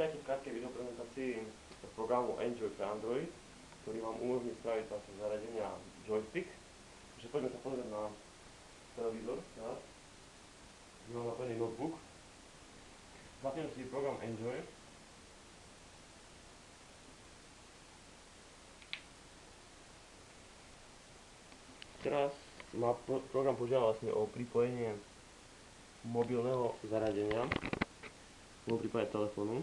Vítajte v krátkej videoprezentácii programu Enjoy pre Android, ktorý vám umožní spraviť vaše zariadenia joystick. Takže poďme sa pozrieť na televízor teraz. Mám napojený notebook. Zapnem si program Enjoy. Teraz ma program požiada vlastne o pripojenie mobilného zariadenia, v prípade telefónu.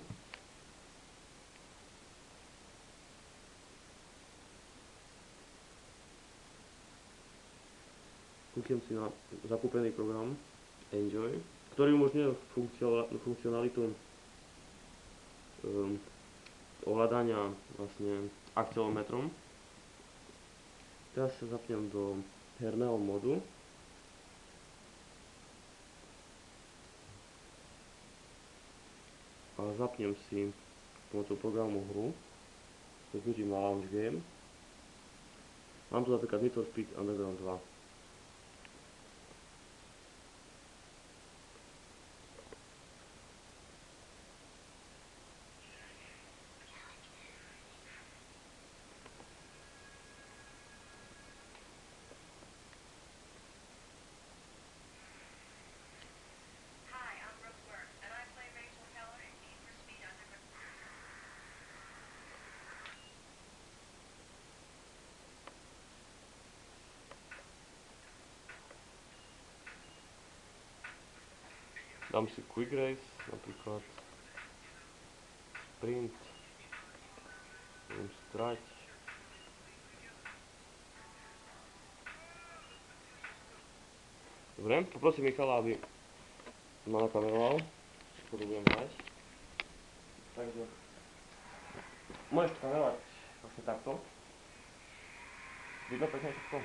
Kliknem si na zakúpený program Enjoy, ktorý umožňuje funkcionalitu ovládania vlastne akcelerometrom. Teraz sa zapnem do herného modu. A zapnem si pomocou programu hru. Zakútim na Launch Game. Mám tu napríklad Need for Speed Underground 2. Dám si Quick Race, napríklad Sprint, Strať. Dobre, poprosím Michala, aby ma nakameroval, ako to budem hrať. Takže môžeš to kamerovať vlastne takto. Vidno pekne všetko.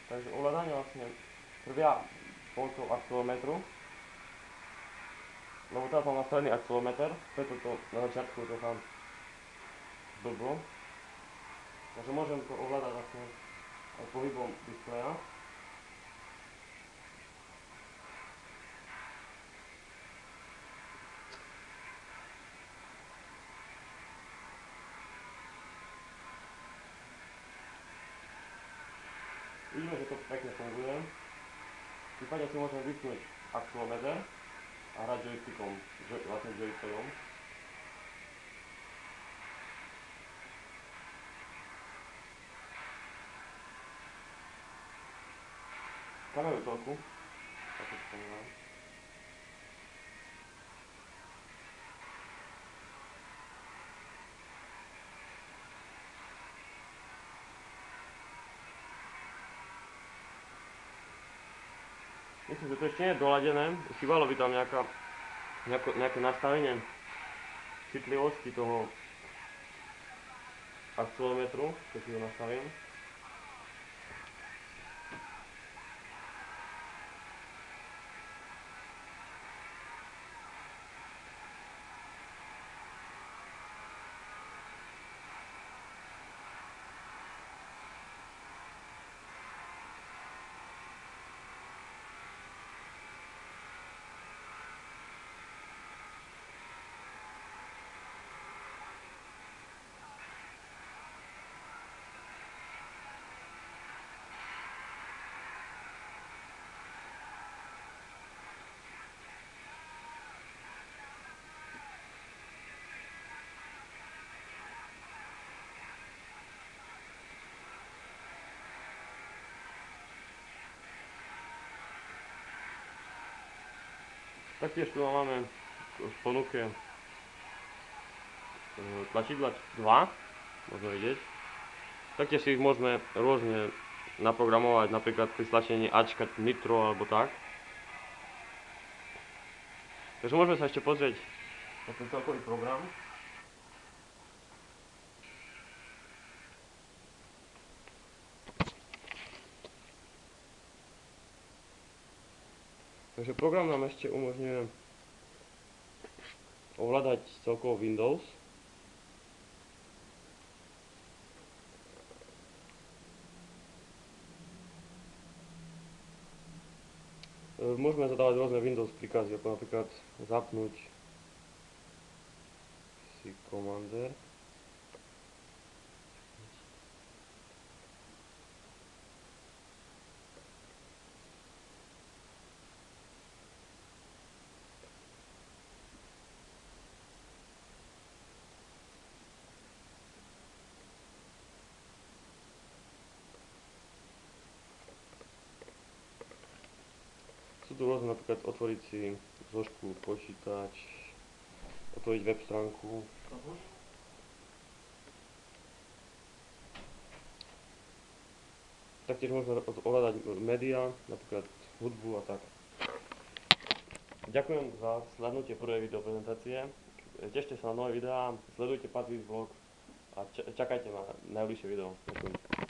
Takže ovládanie vlastne prebieha pomocou akcelerometru, lebo teraz mám nastavený akcelerometer, preto to na začiatku trocha blbo. Takže môžem to ovládať vlastne aj pohybom displeja. Vidíme, že to pekne funguje. Prípadne si môžem vypnúť akcelerometer a hrať joystickom, vlastne joypadom. Kameruj toľku, tak to spomínam. Myslím, že to ešte nie je doladené, chýbalo by tam nejaké nastavenie citlivosti toho akcelerometru, keď si ho nastavím. Taktiež tu máme v ponuke tlačidla 2, môžeme vidieť. Taktiež si ich môžeme rôzne naprogramovať, napríklad pri stlačení Ačka, Nitro alebo tak. Takže môžeme sa ešte pozrieť na ten celkový program. Takže program nám ešte umožňuje ovládať celkovo Windows. Môžeme zadávať rôzne Windows príkazy, ako napríklad zapnúť si Commander. Sú tu rôzne, napríklad otvoriť si zložku počítač, otvoriť web stránku. Taktiež môžeme ovládať médiá, napríklad hudbu a tak. Ďakujem za slednutie prvej video prezentácie. Tešte sa na nové videá, sledujte Patris vlog a čakajte na najbližšie video. Ďakujem.